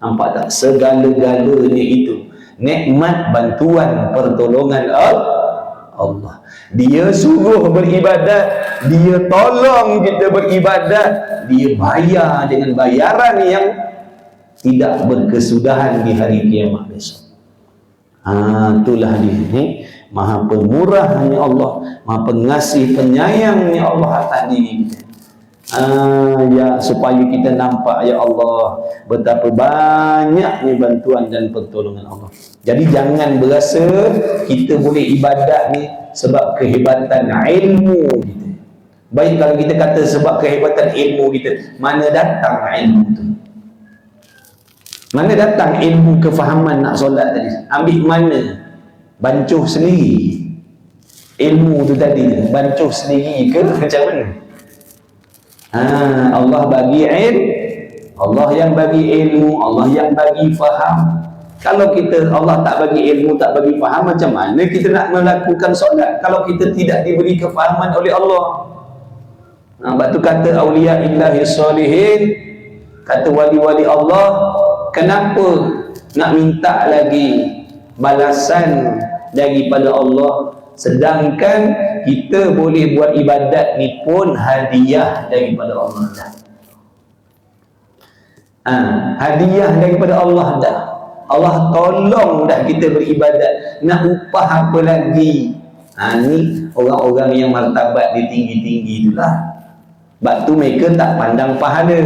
Nampak tak? Segala-galanya itu nikmat, bantuan, pertolongan Allah. Dia suruh beribadat, Dia tolong kita beribadat, Dia bayar dengan bayaran yang tidak berkesudahan di hari kiamat besok. Itulah dia ni, Maha Pemurahnya Allah, Maha Pengasih Penyayangnya Allah atas diri kita. Ya, supaya kita nampak ya Allah betapa banyaknya bantuan dan pertolongan Allah. Jadi jangan berasa kita boleh ibadat ni sebab kehebatan ilmu kita. Baik kalau kita kata sebab kehebatan ilmu kita, mana datang ilmu tu? Mana datang ilmu kefahaman nak solat tadi? Ambil mana? Bancuh sendiri. Ilmu tu tadi bancuh sendiri ke macam mana? Allah bagi ilmu, Allah yang bagi ilmu, Allah yang bagi faham. Kalau kita Allah tak bagi ilmu, tak bagi faham, macam mana kita nak melakukan solat kalau kita tidak diberi kefahaman oleh Allah? Sebab tu kata awliya illahi salihin, kata wali-wali Allah, kenapa nak minta lagi balasan daripada Allah, sedangkan kita boleh buat ibadat ni pun hadiah daripada Allah dah. Hadiah daripada Allah dah. Allah tolong dah kita beribadat. Nak upah apa lagi? Ni orang-orang yang martabat dia tinggi-tinggi itulah. Sebab tu mereka tak pandang pahala.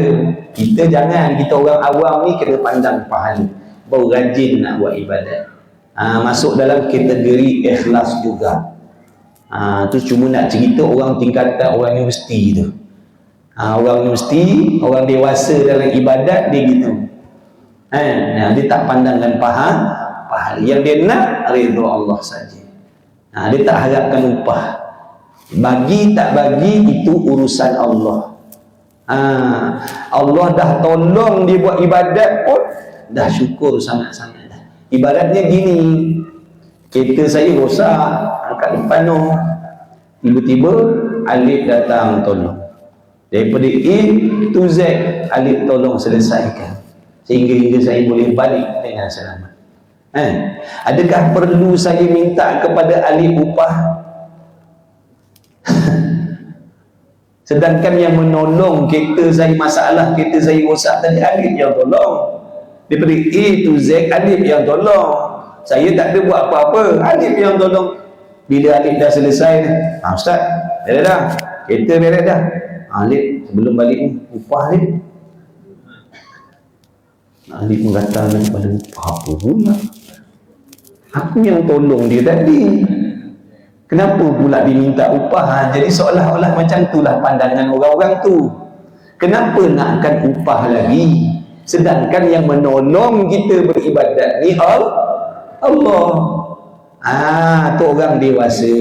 Kita jangan, kita orang awam ni kena pandang pahala. Baru rajin nak buat ibadat. Masuk dalam kategori ikhlas juga. Tu cuma nak cerita orang tingkatan orang universiti tu. Orang universiti, orang dewasa dalam ibadat dia gitu. Dia tak pandangkan pahala. Yang dia nak redha Allah saja. Dia tak harapkan upah. Bagi tak bagi itu urusan Allah. Allah dah tolong dia buat ibadat pun dah syukur sangat-sangat. Ibaratnya gini, kereta saya rosak kat depan tu, tiba-tiba Alif datang tolong. Daripada A to Z, Alif tolong selesaikan sehingga saya boleh balik dengan selamat. Adakah perlu saya minta kepada Alif upah? Sedangkan yang menolong kereta saya, masalah kereta saya rosak tadi, Alif yang tolong. Daripada A to Z, Alif yang tolong. Saya tak ada buat apa-apa, Alif yang tolong. Bila Alif dah selesai, Ustaz, beres dah, kereta beres dah. Alif sebelum balik ni, upah Alif. Alif mengatakan kepada apa pula? Aku yang tolong dia tadi. Kenapa pula diminta upah? Jadi seolah-olah macam itulah pandangan orang-orang tu. Kenapa nakkan upah lagi? Sedangkan yang menolong kita beribadat ni Allah. Tu orang dewasa.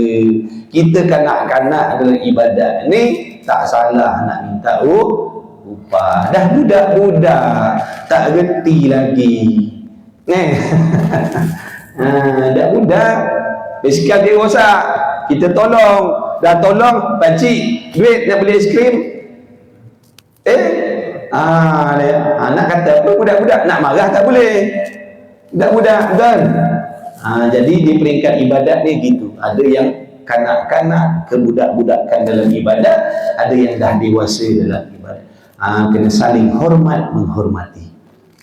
Kita kanak-kanak dalam ibadat ni tak salah nak minta upah. Dah budak-budak tak reti lagi. Dah budak, basikal dia rosak, kita tolong. Dah tolong, pakcik duit nak beli aiskrim. Nak kata apa budak-budak, nak marah tak boleh. Budak-budak kan. Jadi di peringkat ibadat ni gitu. Ada yang kanak-kanak kebudak-budakan dalam ibadat, ada yang dah dewasa dalam ibadat. Kena saling hormat menghormati.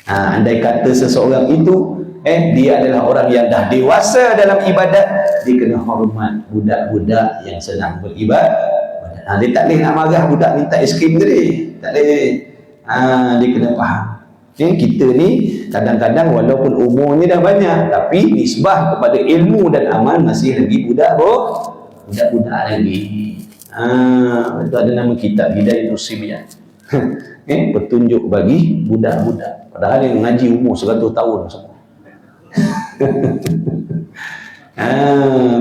Andai kata seseorang itu dia adalah orang yang dah dewasa dalam ibadat, dia kena hormat budak-budak yang sedang beribadat. Dia tak boleh nak marah budak minta aiskrim tadi. Tak boleh. Dia kena faham. Kita ni kadang-kadang walaupun umurnya dah banyak, tapi nisbah kepada ilmu dan amal masih lagi budak-budak lagi. Itu ada nama kitab Hidayatul Sibyan. Petunjuk bagi budak-budak. Padahal yang ngaji umur 100 tahun semua.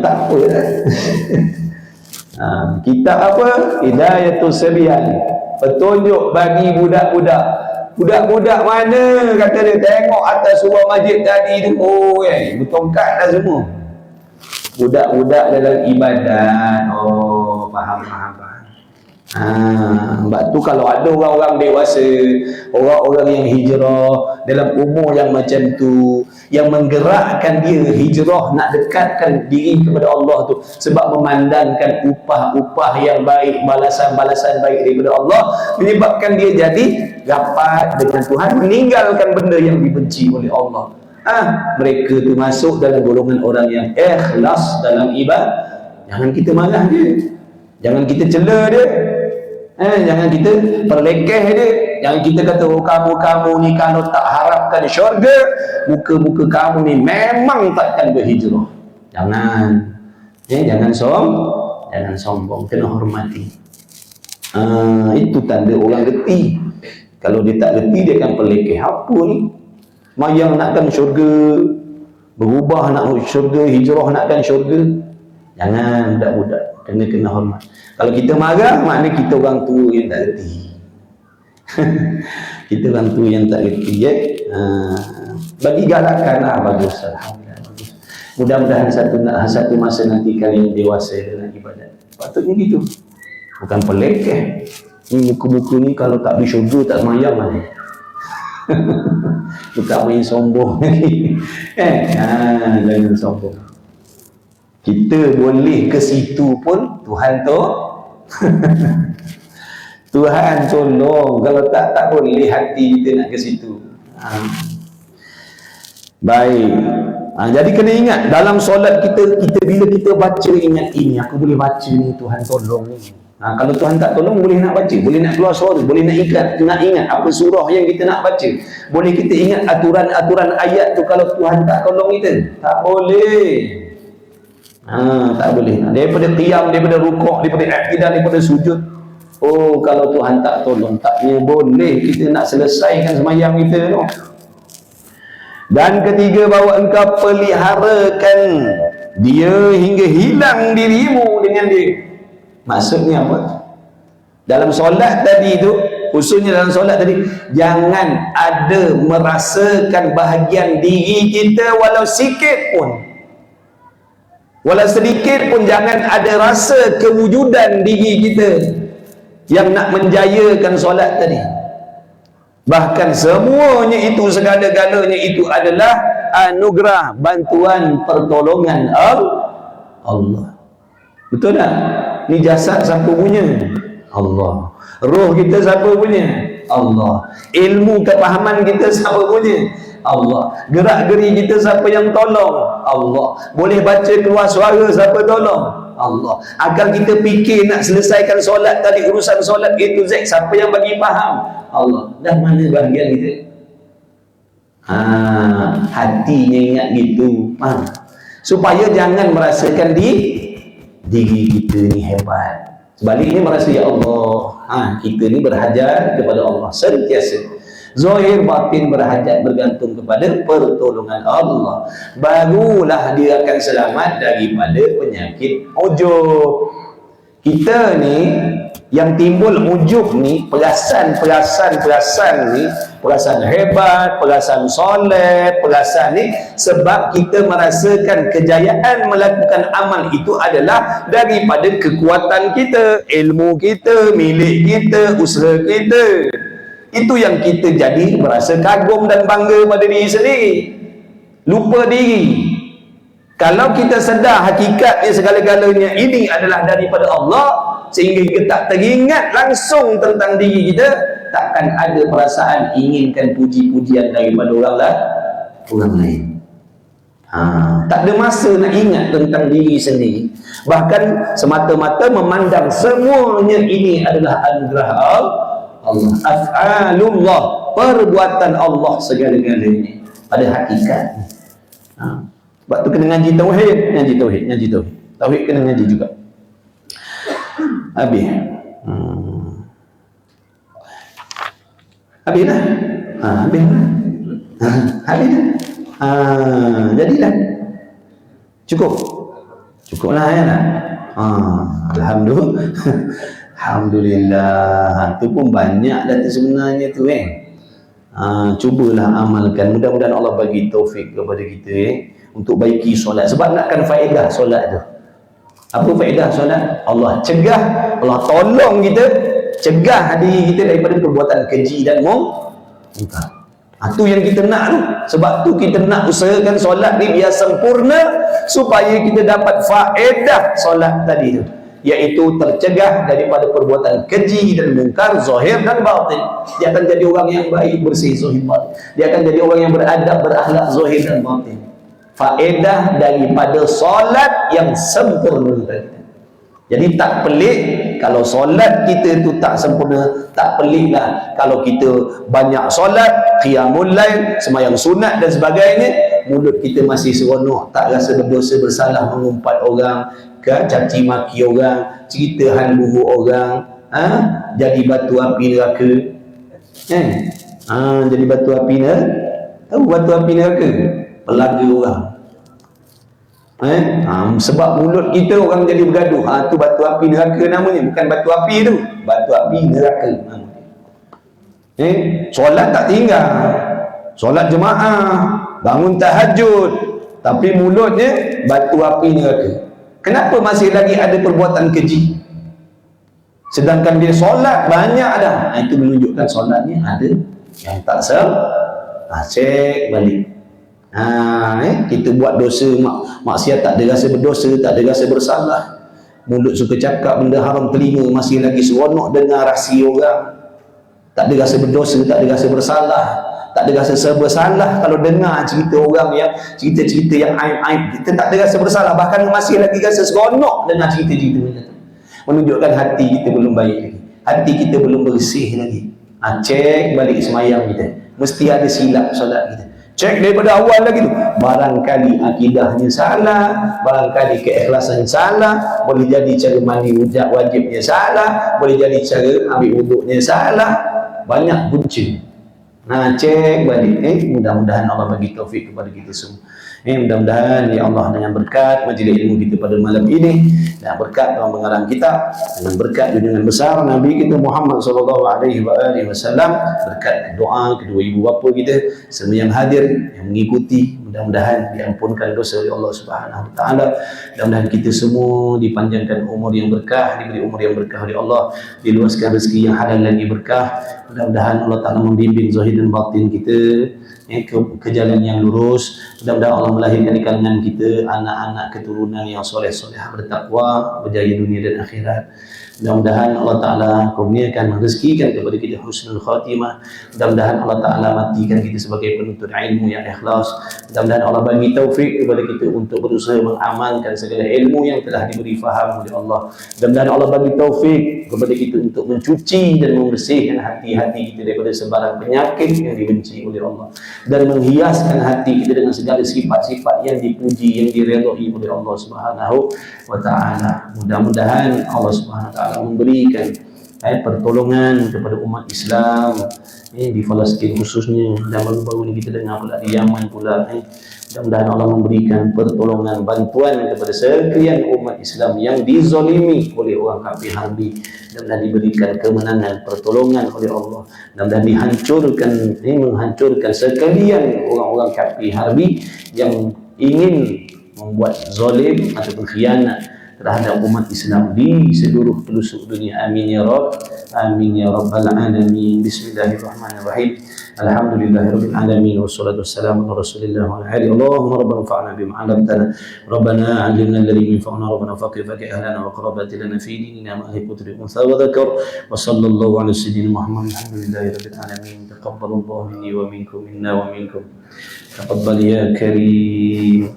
Tak apa. Kitab apa? Hidayatul Sibyan. Petunjuk bagi budak-budak. Budak-budak mana kata dia, tengok atas surau masjid tadi tu, bertongkat dah semua. Budak-budak dalam ibadat. Faham. Sebab tu kalau ada orang-orang dewasa, orang-orang yang hijrah dalam umur yang macam tu, yang menggerakkan dia hijrah nak dekatkan diri kepada Allah tu sebab memandangkan upah-upah yang baik, balasan-balasan baik daripada Allah, menyebabkan dia jadi rapat dengan Tuhan, meninggalkan benda yang dibenci oleh Allah. Mereka tu masuk dalam golongan orang yang ikhlas dalam ibadah. Jangan kita marah dia, jangan kita cela dia, jangan kita perlekeh dia, jangan kita kata kamu ni kalau tak harapkan syurga, muka-muka kamu ni memang takkan berhijrah. Jangan, jangan sombong, kena hormati. Itu tanda orang reti. Kalau dia tak reti, dia akan perlekeh. Apa ni? Mayang nakkan syurga, berubah nak syurga, hijrah nakkan syurga. Jangan budak-budak, kena hormat. Kalau kita marah, maknanya kita orang tua yang tak reti. Kita orang tua yang tak reti, ya. Bagi galakan lah, bagus, alhamdulillah, bagus. Mudah-mudahan satu masa nanti kalian dewasa dalam ibadat. Patutnya gitu. Bukan pelekeh. Ni muka-muka ni kalau tak pergi syurga tak semayang lah. Bukan main sombong lagi. Jangan sombong. Kita boleh ke situ pun Tuhan tu Tuhan tolong. Kalau tak boleh hati kita nak ke situ. Baik. Jadi kena ingat dalam solat kita bila kita baca, ingat ini aku boleh baca ni, Tuhan tolong ni. Kalau Tuhan tak tolong, boleh nak baca, boleh nak keluar suara, boleh nak ingat apa surah yang kita nak baca, boleh kita ingat aturan-aturan ayat tu. Kalau Tuhan tak tolong kita, tak boleh. Tak boleh. Daripada qiyam, daripada rukuk, daripada i'tidal, daripada sujud. Kalau Tuhan tak tolong, taknya boleh kita nak selesaikan semayang kita tu. Dan ketiga, bahawa engkau peliharakan dia hingga hilang dirimu dengan dia. Maksudnya apa? Dalam solat tadi tu, khususnya dalam solat tadi, jangan ada merasakan bahagian diri kita walau sikit pun. Walau sedikit pun jangan ada rasa kewujudan diri kita yang nak menjayakan solat tadi. Bahkan semuanya itu, segala-galanya itu adalah anugerah, bantuan, pertolongan Allah. Betul tak? Ni jasad siapa punya? Allah. Roh kita siapa punya? Allah. Ilmu kepahaman kita siapa punya? Allah. Gerak-geri kita siapa yang tolong? Allah. Boleh baca keluar suara siapa tolong? Allah. Akal kita fikir nak selesaikan solat tadi, urusan solat A to Z, siapa yang bagi faham? Allah. Dah mana bahagian kita? Hatinya ingat gitu. Supaya jangan merasakan diri kita ni hebat. Sebaliknya merasa, ya Allah, kita ni berhajat kepada Allah sentiasa. Zahir batin berhajat, bergantung kepada pertolongan Allah. Barulah dia akan selamat daripada penyakit ujub. Kita ni yang timbul ujub ni, perasaan ni, perasaan hebat, perasaan soleh, perasaan ni, sebab kita merasakan kejayaan melakukan amal itu adalah daripada kekuatan kita, ilmu kita, milik kita, usaha kita. Itu yang kita jadi merasa kagum dan bangga pada diri sendiri, lupa diri. Kalau kita sedar hakikatnya segala-galanya ini adalah daripada Allah, sehingga kita tak teringat langsung tentang diri kita, takkan ada perasaan inginkan puji-pujian daripada orang lain. Tak ada masa nak ingat tentang diri sendiri. Bahkan semata-mata memandang semuanya ini adalah anugerah Allah. Af'alullah, perbuatan Allah segala-galanya pada hakikatnya. Sebab tu kena ngaji tauhid. Tauhid kena ngaji juga. Habis dah. Jadilah. Cukuplah ya. Alhamdulillah. Alhamdulillah. Tu pun banyak dah tu sebenarnya tu cubalah amalkan. Mudah-mudahan Allah bagi taufik kepada kita untuk baiki solat. Sebab nakkan faedah solat tu. Apa faedah solat? Allah cegah, Allah tolong kita, cegah diri kita daripada perbuatan keji dan mungkar. Itu yang kita nak tu. Sebab tu kita nak usahakan solat ni biar sempurna supaya kita dapat faedah solat tadi tu, iaitu tercegah daripada perbuatan keji dan mungkar zahir dan batin. Dia akan jadi orang yang baik, bersih zahir batin. Dia akan jadi orang yang beradab, berakhlak zahir dan batin. Faedah daripada solat yang sempurna tadi. Jadi tak pelik kalau solat kita tu tak sempurna. Tak peliklah kalau kita banyak solat, qiyamul lail, sembahyang sunat dan sebagainya, mulut kita masih seronok, tak rasa berdosa bersalah mengumpat orang, caci maki orang, cerita hal buruk orang, jadi batu api neraka. Jadi batu api neraka. Tahu batu api neraka? Pelaga orang. Sebab mulut kita orang jadi bergaduh. Tu batu api neraka namanya, bukan batu api tu, batu api neraka. Solat tak tinggal, solat jemaah, bangun tahajud, tapi mulutnya batu api neraka. Kenapa masih lagi ada perbuatan keji? Sedangkan dia solat banyak dah. Itu menunjukkan solatnya ada yang tak cek balik. Kita buat dosa, maksiat, tak ada rasa berdosa, tak ada rasa bersalah. Mulut suka cakap benda haram, telinga masih lagi seronok dengar rahsia orang. Tak ada rasa berdosa, tak ada rasa bersalah, tak ada rasa bersalah kalau dengar cerita orang yang cerita-cerita yang aib-aib. Kita tak ada rasa bersalah, bahkan masih lagi rasa seronok dengar cerita-cerita macam tu. Menunjukkan hati kita belum baik lagi, hati kita belum bersih lagi. Cek balik semayang kita, mesti ada silap solat kita. Cek daripada awal lagi tu. Barangkali akidahnya salah, barangkali keikhlasan salah, boleh jadi cara mandi wajibnya salah, boleh jadi cara ambil wuduknya salah. Banyak punca. Cek balik. Mudah-mudahan Allah bagi taufik kepada kita semua. Mudah-mudahan ya Allah, dengan berkat majlis ilmu kita pada malam ini, dan berkat dalam pengarang kita, dengan berkat junjungan besar Nabi kita Muhammad SAW, berkat doa kedua ibu bapa kita semua yang hadir, yang mengikuti, mudah-mudahan diampunkan dosa oleh Allah Subhanahu Wa Taala. Mudah-mudahan kita semua dipanjangkan umur yang berkah, diberi umur yang berkah oleh Allah, diluaskan rezeki yang halal lagi berkah. Mudah-mudahan Allah Ta'ala membimbing zahir dan batin kita ke jalan yang lurus. Mudah-mudahan Allah melahirkan di kalangan kita anak-anak keturunan yang soleh-soleh, bertakwa, berjaya dunia dan akhirat. Mudah-mudahan Allah Ta'ala kurniakan, merezekikan kepada kita husnul khatimah. Mudah-mudahan Allah Ta'ala matikan kita sebagai penuntut ilmu yang ikhlas. Mudah-mudahan Allah bagi taufik kepada kita untuk berusaha mengamalkan segala ilmu yang telah diberi faham oleh Allah. Mudah-mudahan Allah bagi taufik kepada kita untuk mencuci dan membersihkan hati-hati kita daripada sebarang penyakit yang dibenci oleh Allah, dan menghiaskan hati kita dengan segala sifat-sifat yang dipuji, yang diredai oleh Allah Subhanahu Wa Ta'ala. Mudah-mudahan Allah Subhanahu Wa Ta'ala memberikan pertolongan kepada umat Islam di Palestin khususnya, dan baru-baru ini kita dengar pula di Yaman pula. Mudah-mudahan Allah memberikan pertolongan, bantuan kepada sekalian umat Islam yang dizalimi oleh orang kafir harbi, dan diberikan kemenangan, pertolongan oleh Allah, dan menghancurkan sekalian orang-orang kafir harbi yang ingin membuat zalim ataupun khianat terhadap umat Islam di seluruh pelosok dunia. Amin ya Rabb, amin ya Rabbal alamin. Bismillahirrahmanirrahim. Alhamdulillahirabbil alamin, wassalatu wassalamu ala Rasulillah wa ala alihi. Allahumma rabbana fa'alna bima 'allamtana, rabbana 'allimna alladhi yanfa'una, rabbana faqih ahlana wa qarabati lana fi dinina ma hi qutri unsa wa dhakar, wa sallallahu ala sayyidina Muhammad. Alhamdulillahirabbil alamin. Taqabbalallahu minni wa minkum, minna wa minkum. Taqabbal ya karim.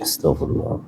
Astaghfirullah.